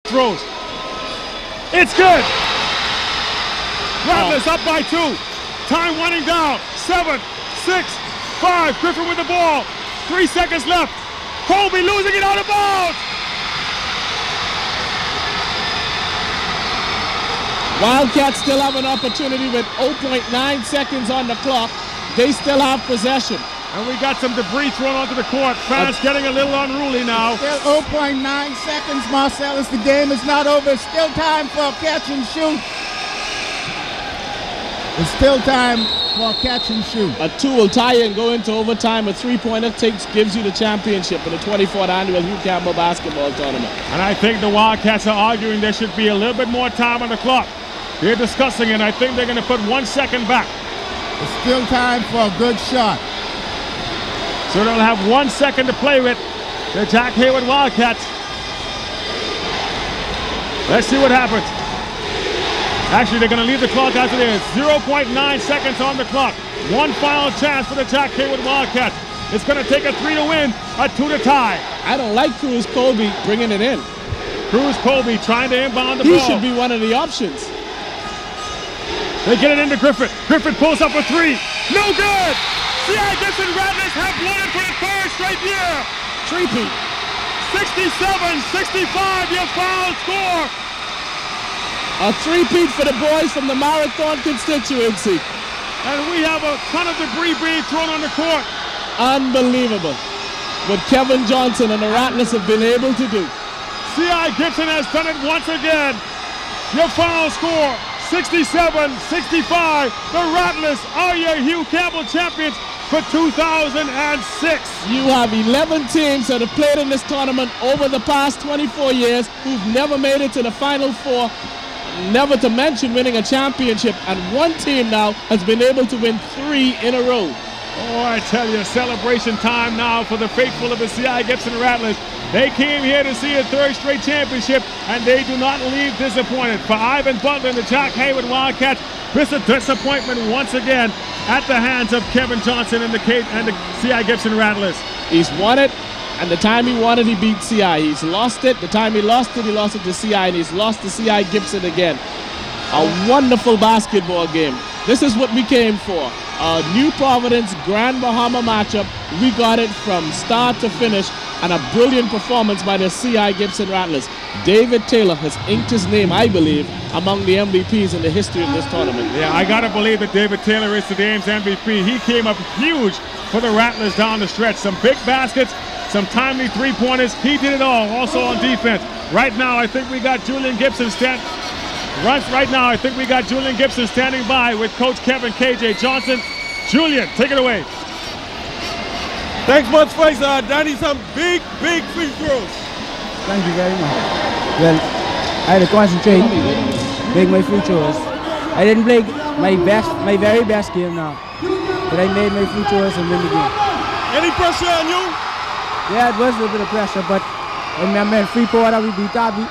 throws. It's good. Rattlers up by 2. Time winding down. 7, 6, 5. Griffin with the ball. 3 seconds left. Colby losing it out of bounds. Wildcats still have an opportunity with 0.9 seconds on the clock. They still have possession. And we got some debris thrown onto the court. Fans getting a little unruly now. Still 0.9 seconds, Marcellus. The game is not over. Still time for a catch and shoot. It's still time for a catch and shoot. A 2 will tie and go into overtime. A 3-pointer gives you the championship in the 24th annual Hugh Campbell basketball tournament. And I think the Wildcats are arguing there should be a little bit more time on the clock. They're discussing it. I think they're going to put 1 second back. It's still time for a good shot. So they'll have 1 second to play with. The Jack Hayward Wildcats. Let's see what happens. Actually, they're going to leave the clock after there. 0.9 seconds on the clock. One final chance for the Jack Hayward Wildcats. It's going to take a 3 to win, a 2 to tie. I don't like Cruz Colby bringing it in. Cruz Colby trying to inbound the ball. He should be one of the options. They get it into Griffith. Griffith pulls up a 3. No good! C.I. Gibson Rattlers have won it for the 3rd straight year. 3-peat. 67-65, your final score. A 3-peat for the boys from the Marathon constituency. And we have a ton of debris being thrown on the court. Unbelievable what Kevin Johnson and the Rattlers have been able to do. C.I. Gibson has done it once again. Your final score, 67-65. The Rattlers are your Hugh Campbell champions for 2006. You have 11 teams that have played in this tournament over the past 24 years who've never made it to the Final Four, never to mention winning a championship, and one team now has been able to win 3 in a row. Oh, I tell you, celebration time now for the faithful of the C.I. Gibson Rattlers. They came here to see a 3rd straight championship, and they do not leave disappointed. For Ivan Butler and the Jack Hayward Wildcats, this is a disappointment once again at the hands of Kevin Johnson and the C.I. Gibson Rattlers. He's won it, and the time he won it, he beat C.I. He's lost it. The time he lost it to C.I., and he's lost to C.I. Gibson again. A wonderful basketball game. This is what we came for. A New Providence Grand Bahama matchup. We got it from start to finish, and a brilliant performance by the C.I. Gibson Rattlers. David Taylor has inked his name, I believe, among the MVPs in the history of this tournament. Yeah, I got to believe that David Taylor is the game's MVP. He came up huge for the Rattlers down the stretch. Some big baskets, some timely 3-pointers. He did it all, also on defense. Right now, I think we got Julian Gibson standing by with Coach Kevin K.J. Johnson. Julian, take it away. Thanks much, Fraser. Danny, some big free throws. Thank you very much. Well, I had to concentrate, make my free throws. I didn't play my very best game now, but I made my free throws and win the game. Any pressure on you? Yeah, it was a little bit of pressure, but when I meant free quarter, we beat Derby.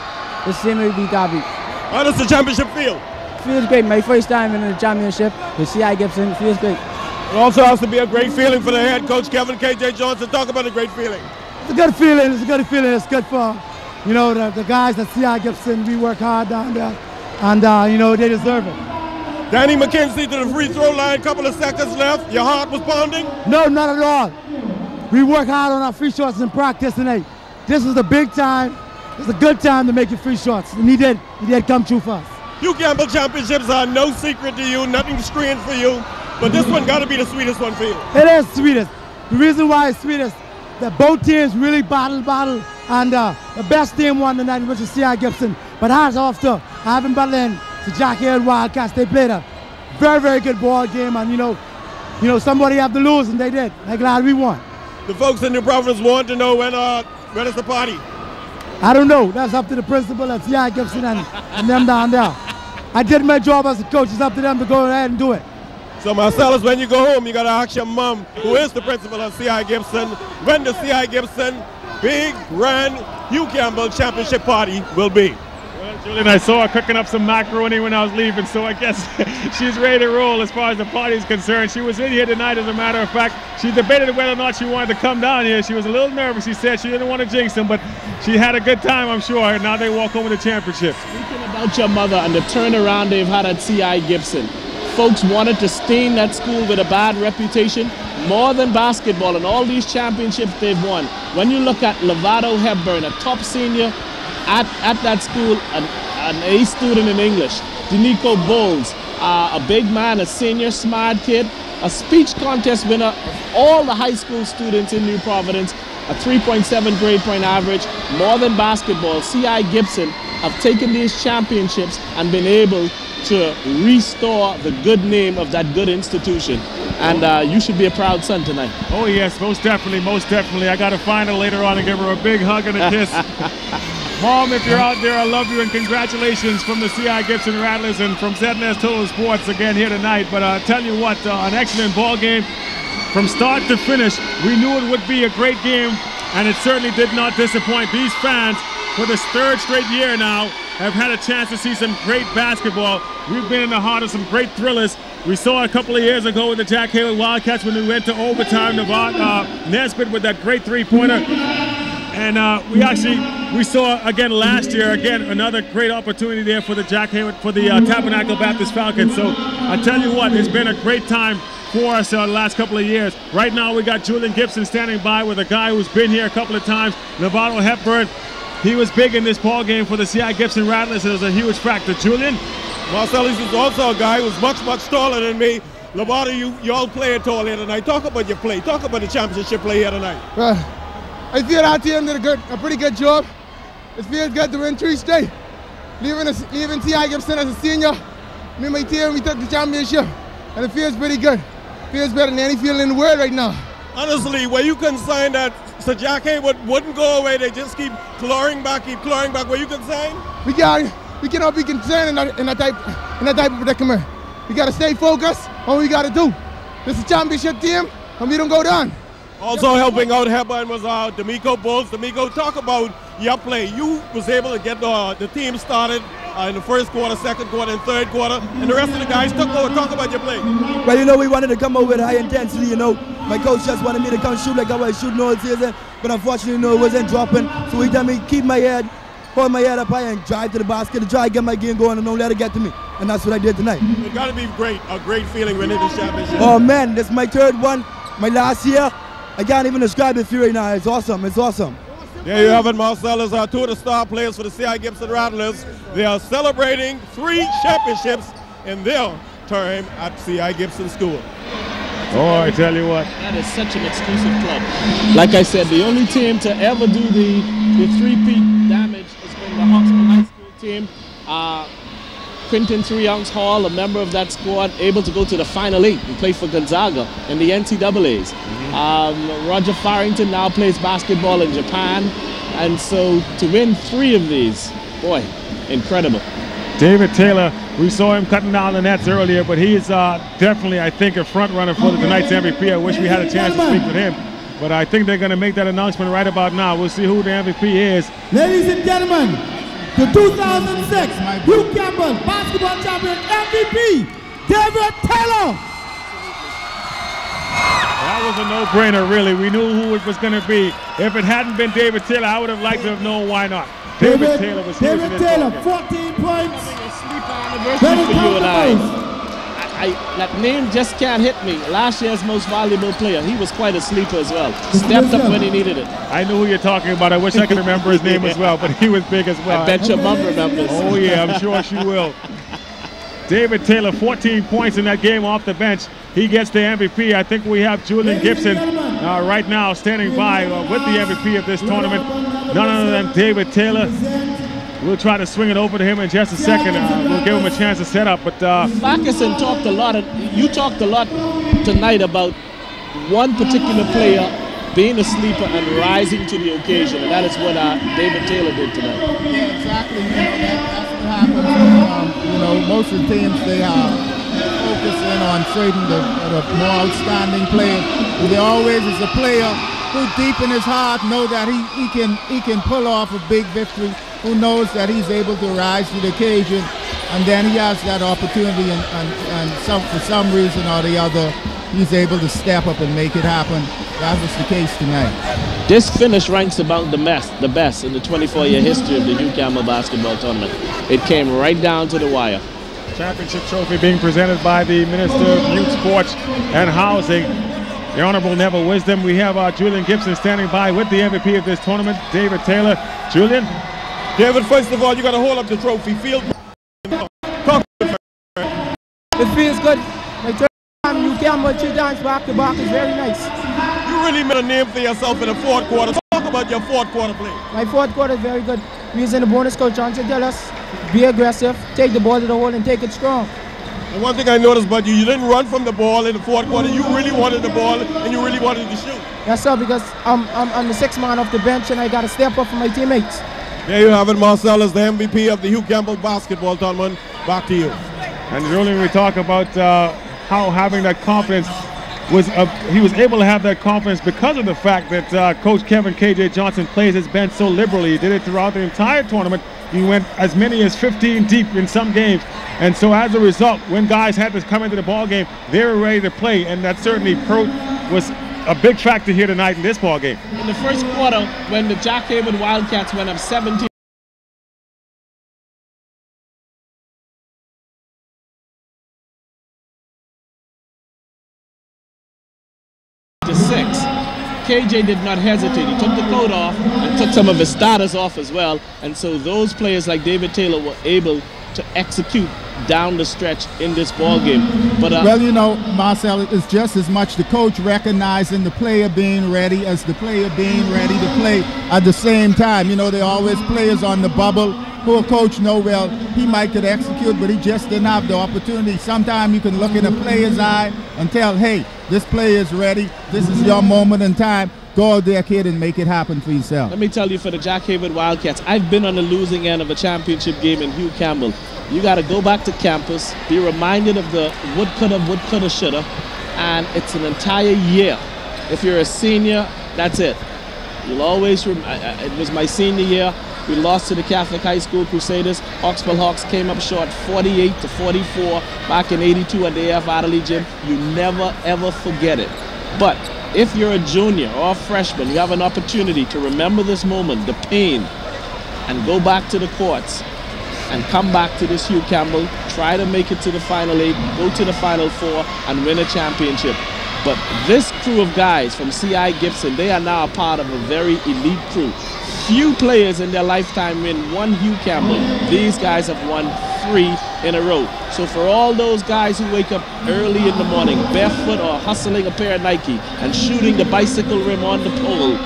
The same way we beat Derby. How does the championship feel? Feels great. My first time in the championship with C.I. Gibson. Feels great. It also has to be a great feeling for the head coach, Kevin K.J. Johnson. Talk about a great feeling. It's a good feeling. It's a good feeling. It's good for, you know, the guys at C.I. Gibson. We work hard down there, and, you know, they deserve it. Danny McKenzie to the free throw line. Couple of seconds left. Your heart was pounding? No, not at all. We work hard on our free shots in practice tonight. This is a big time. It's a good time to make your free shots, and he did come true for us. Hugh Campbell championships are no secret to you, nothing strange for you, but this one got to be the sweetest one for you. It is sweetest. The reason why it's sweetest, that both teams really battle, and the best team won tonight, which is C.I. Gibson. But hats off to Ivan Butler and the Jack Hayward Wildcats. They played a very good ball game, and you know somebody have to lose, and they did. I'm glad we won. The folks in New Providence want to know when is the party. I don't know. That's up to the principal at C.I. Gibson and them down there. I did my job as a coach. It's up to them to go ahead and do it. So Marcellus, when you go home, you got to ask your mom, who is the principal of C.I. Gibson, when the C.I. Gibson big, grand Hugh Campbell championship party will be. Well, Julian, I saw her cooking up some macaroni when I was leaving, so I guess she's ready to roll as far as the party is concerned. She was in here tonight, as a matter of fact. She debated whether or not she wanted to come down here. She was a little nervous. She said she didn't want to jinx them, but she had a good time, I'm sure. And now they walk home with a championship. Speaking about your mother and the turnaround they've had at C.I. Gibson, folks wanted to stain that school with a bad reputation more than basketball, and all these championships they've won. When you look at Lovato Hepburn, a top senior at that school, an A student in English, Denico Bowles, a big man, a senior smart kid, a speech contest winner of all the high school students in New Providence, a 3.7 grade point average, more than basketball. C.I. Gibson have taken these championships and been able to restore the good name of that good institution. And you should be a proud son tonight. Oh yes, most definitely, most definitely. I got to find her later on and give her a big hug and a kiss. Mom, if you're out there, I love you, and congratulations from the C.I. Gibson Rattlers and from ZNS Total Sports again here tonight. But I tell you what, an excellent ball game from start to finish. We knew it would be a great game, and it certainly did not disappoint. These fans, for this third straight year now, have had a chance to see some great basketball. We've been in the heart of some great thrillers. We saw a couple of years ago with the Jack Hayward Wildcats when we went to overtime. Nesbitt with that great three-pointer. And we saw again last year, another great opportunity there for the Jack Hayward, for the Tabernacle Baptist Falcons. So I tell you what, it's been a great time for us the last couple of years. Right now we got Julian Gibson standing by with a guy who's been here a couple of times, Lovato Hepburn. He was big in this ball game for the C.I. Gibson Rattlers. It was a huge factor. Julian? Marcellus is also a guy who's much, much taller than me. Lovato, you all playing tall here tonight. Talk about your play. Talk about the championship play here tonight. I feel our team did a pretty good job. It feels good to win 3 straight. Leaving C.I. Gibson as a senior, me and my team, we took the championship. And it feels pretty good. It feels better than any feeling in the world right now. Honestly, were you concerned that Sir Jack Hayward wouldn't go away? They just keep clawing back. Were you concerned? We cannot be concerned in that type of predicament. We got to stay focused on what we got to do. This is a championship team, and we don't go down. Also helping out Hepburn was D'Amico Bowles. D'Amico, talk about your play. You was able to get the team started in the first quarter, second quarter, and third quarter, and the rest of the guys took over. Talk about your play. Well, we wanted to come over with high intensity, My coach just wanted me to come shoot like I was shooting all season, but unfortunately, it wasn't dropping. So he told me keep my head, hold my head up high, and drive to the basket to try to get my game going and don't let it get to me. And that's what I did tonight. It got to be a great feeling winning this championship. Oh man, this is my third one. My last year, I can't even describe it to you right now. It's awesome. It's awesome. There you have it, Marcellus, two of the star players for the C.I. Gibson Rattlers. They are celebrating 3 championships in their term at C.I. Gibson School. Oh, I tell you what. That is such an exclusive club. Like I said, the only team to ever do the 3-peat damage has been the Hawksville High School team. Quinton 3-ounce Hall, a member of that squad, able to go to the Final 8 and play for Gonzaga in the NCAAs. Roger Farrington now plays basketball in Japan. And so to win 3 of these, boy, incredible. David Taylor, we saw him cutting down the nets earlier, but he is definitely, I think, a front runner for tonight's MVP. I wish we had a chance to speak with him. But I think they're going to make that announcement right about now. We'll see who the MVP is. Ladies and gentlemen, the 2006 Hugh Campbell basketball champion MVP, David Taylor. That was a no-brainer, really. We knew who it was going to be. If it hadn't been David Taylor, I would have liked to have known why not. David Taylor was here. David Taylor, 14 points. Very for you and I. That name just can't hit me. Last year's most valuable player. He was quite a sleeper as well. Stepped up when he needed it. I know who you're talking about. I wish I could remember his name as well, but he was big as well. I bet your mom remembers. Oh yeah, I'm sure she will. David Taylor, 14 points in that game off the bench. He gets the MVP. I think we have Julian Gibson right now standing by with the MVP of this tournament. None other than David Taylor. We'll try to swing it over to him in just a second. We'll give him a chance to set up. But Farquharson talked a lot. You talked a lot tonight about one particular player being a sleeper and rising to the occasion, and that is what David Taylor did tonight. Yeah, exactly. That's what happens. Most of the teams, they focus in on trading the more outstanding player. But there always is a player who deep in his heart know that he can pull off a big victory, who knows that he's able to rise to the occasion, and then he has that opportunity and for some reason or the other, he's able to step up and make it happen. That was the case tonight. This finish ranks among the best in the 24-year history of the Hugh Campbell basketball tournament. It came right down to the wire. Championship trophy being presented by the Minister of Youth Sports and Housing, the Honorable Neville Wisdom. We have Julian Gibson standing by with the MVP of this tournament, David Taylor. Julian? David, first of all, you got to hold up the trophy. Feel It feels good. My third time Hugh Campbell 3 times back-to-back is very nice. You really made a name for yourself in the fourth quarter. Talk about your fourth quarter play. My fourth quarter is very good. We was in the bonus. Coach Johnson tell us, be aggressive, take the ball to the hole and take it strong. And one thing I noticed about you, you didn't run from the ball in the fourth quarter. You really wanted the ball and you really wanted to shoot. Yes, sir, because I'm the 6th man off the bench and I got to step up for my teammates. There you have it, Marcel is the MVP of the Hugh Campbell basketball tournament. Back to you. And Julian, we talk about how having that confidence he was able to have that confidence because of the fact that Coach Kevin KJ Johnson plays his bench so liberally. He did it throughout the entire tournament. He went as many as 15 deep in some games. And so as a result, when guys had to come into the ball game, they were ready to play. And that certainly was a big factor here tonight in this ball game. In the first quarter, when the Jack Haven Wildcats went up 17 to 6, KJ did not hesitate. He took the coat off and took some of his starters off as well. And so those players like David Taylor were able to execute down the stretch in this ball game. But well, you know, Marcel, it's just as much the coach recognizing the player being ready as the player being ready to play at the same time. You know, there are always players on the bubble who a coach know, well, he might could execute, but he just didn't have the opportunity. Sometimes you can look in a player's eye and tell, hey, this player is ready. This is your moment in time. Go out there, kid, and make it happen for yourself. Let me tell you, for the Jack Haven Wildcats, I've been on the losing end of a championship game in Hugh Campbell. You got to go back to campus, be reminded of the would, coulda, shoulda, and it's an entire year. If you're a senior, that's it. You'll always it was my senior year. We lost to the Catholic High School Crusaders. Oxford Hawks came up short 48-44 back in '82 at the AF Adderley Gym. You never, ever forget it. But if you're a junior or a freshman, you have an opportunity to remember this moment, the pain, and go back to the courts and come back to this Hugh Campbell, try to make it to the Final 8, go to the Final 4, and win a championship. But this crew of guys from C.I. Gibson, they are now a part of a very elite crew. Few players in their lifetime win 1 Hugh Campbell. These guys have won 3 in a row. So for all those guys who wake up early in the morning, barefoot or hustling a pair of Nike and shooting the bicycle rim on the pole,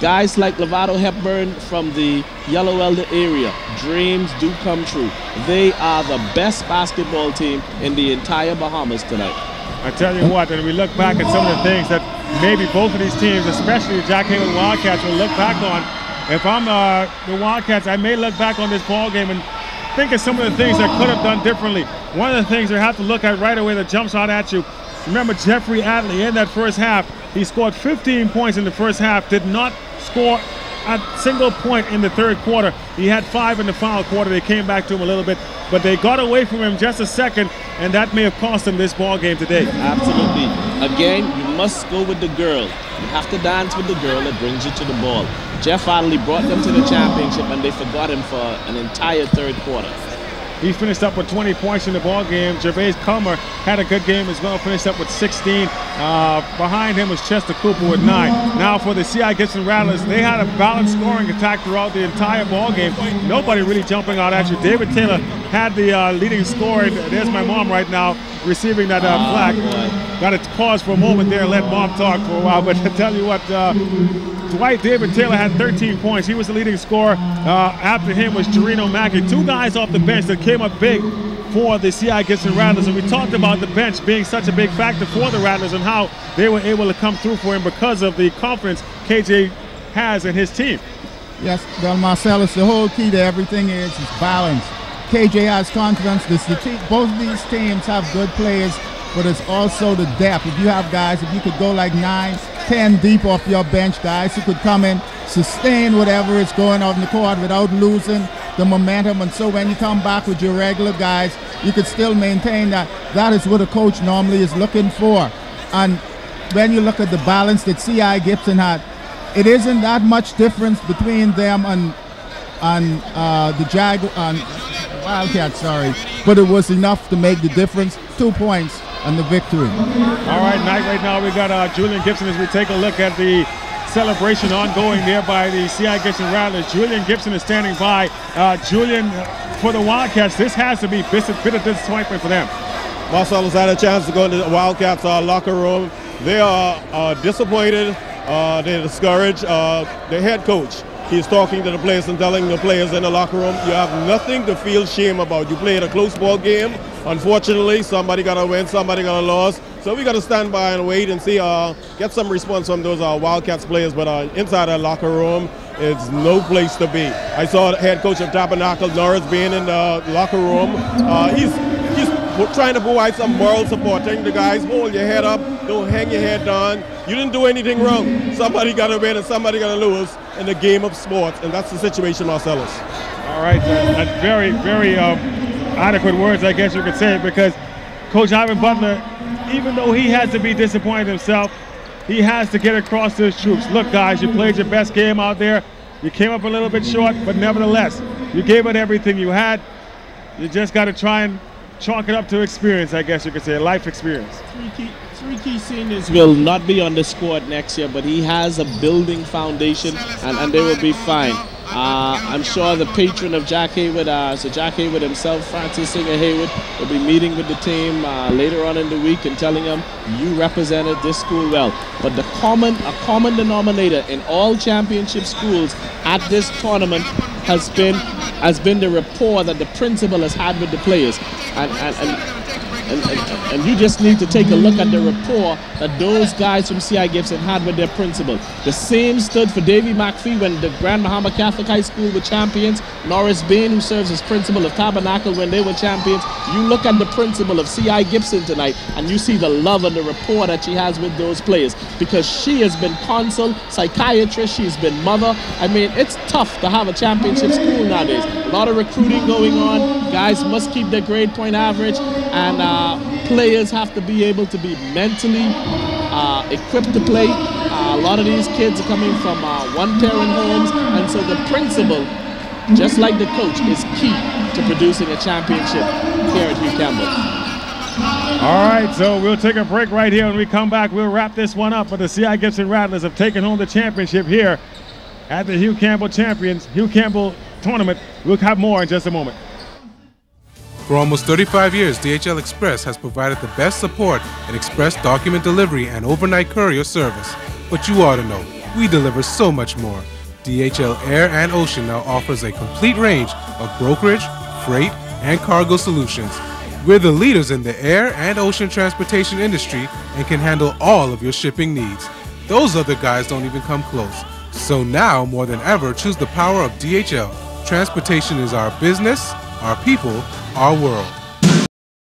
guys like Lovato Hepburn from the Yellow Elder area, dreams do come true. They are the best basketball team in the entire Bahamas tonight. I tell you what, and we look back at some of the things that maybe both of these teams, especially the Jack Haven Wildcats, will look back on. If I'm the Wildcats, I may look back on this ball game and think of some of the things I could have done differently. One of the things I have to look at right away that jumps out at you, remember Jeffrey Adley in that first half, he scored 15 points in the first half, did not score a single point in the third quarter. He had 5 in the final quarter. They came back to him a little bit, but they got away from him just a second, and that may have cost him this ball game today. Absolutely. Again, you must go with the girl. You have to dance with the girl that brings you to the ball. Jeff Adley brought them to the championship, and they forgot him for an entire third quarter. He finished up with 20 points in the ball game. Gervais Comer had a good game as well, finished up with 16. Behind him was Chester Cooper with 9. Now for the C.I. Gibson Rattlers, they had a balanced scoring attack throughout the entire ball game. Nobody really jumping out at you. David Taylor had the leading scorer. There's my mom right now receiving that flag. Got to pause for a moment there and let mom talk for a while. But to tell you what, Dwight David Taylor had 13 points. He was the leading scorer. After him was Jarino Mackey. 2 guys off the bench that came up big for the C.I. Gibson Rattlers. And we talked about the bench being such a big factor for the Rattlers and how they were able to come through for him because of the confidence KJ has in his team. Yes, well, Marcellus, the whole key to everything is balance. KJ has confidence. Both of these teams have good players, but it's also the depth. If you have guys, if you could go like 9, 10 deep off your bench, guys who could come in, sustain whatever is going on in the court without losing the momentum. And so when you come back with your regular guys, you could still maintain that. That is what a coach normally is looking for. And when you look at the balance that C.I. Gibson had, it isn't that much difference between them and the Wildcats, sorry, but it was enough to make the difference. 2 points and the victory. All right, Knight, right now we got Julian Gibson as we take a look at the celebration ongoing there by the C.I. Gibson Rattlers. Julian Gibson is standing by. Julian, for the Wildcats, this has to be a bit of disappointment for them. Marcellus had a chance to go into the Wildcats locker room. They are disappointed. They're discouraged. The head coach, he's talking to the players and telling the players in the locker room, you have nothing to feel shame about. You played a close ball game. Unfortunately, somebody got to win, somebody got to lose. So we got to stand by and wait and see, get some response from those Wildcats players. But inside the locker room, it's no place to be. I saw the head coach of Tabernacle, Norris, being in the locker room. He's trying to provide some moral support, telling the guys, hold your head up, don't hang your head down. You didn't do anything wrong. Somebody got to win and somebody got to lose in the game of sports, and that's the situation, Marcellus. All right, that's very, very adequate words, I guess you could say, because Coach Ivan Butler, even though he has to be disappointed himself, he has to get across to his troops. Look, guys, you played your best game out there. You came up a little bit short, but nevertheless, you gave it everything you had. You just got to try and chalk it up to experience, I guess you could say, life experience. Three key seniors will not be on the squad next year, but he has a building foundation, and they will be fine. I'm sure the patron of Jack Haywood, so Jack Haywood himself, Francis Singer Haywood, will be meeting with the team later on in the week and telling them, you represented this school well. But a common denominator in all championship schools at this tournament has been the rapport that the principal has had with the players. And you just need to take a look at the rapport that those guys from C.I. Gibson had with their principal. The same stood for Davy McPhee when the Grand Bahama Catholic High School were champions. Norris Bain, who serves as principal of Tabernacle when they were champions. You look at the principal of C.I. Gibson tonight and you see the love and the rapport that she has with those players, because she has been consul, psychiatrist, she's been mother. I mean, it's tough to have a championship school nowadays. A lot of recruiting going on. Guys must keep their grade point average, and players have to be able to be mentally equipped to play. A lot of these kids are coming from one-parent homes, and so the principal, just like the coach, is key to producing a championship here at Hugh Campbell. All right, so we'll take a break right here. When we come back, we'll wrap this one up. But the C.I. Gibson Rattlers have taken home the championship here at the Hugh Campbell Tournament. We'll have more in just a moment. For almost 35 years, DHL Express has provided the best support in express document delivery and overnight courier service. But you ought to know, we deliver so much more. DHL Air and Ocean now offers a complete range of brokerage, freight, and cargo solutions. We're the leaders in the air and ocean transportation industry and can handle all of your shipping needs. Those other guys don't even come close. So now, more than ever, choose the power of DHL. Transportation is our business, our people, our world.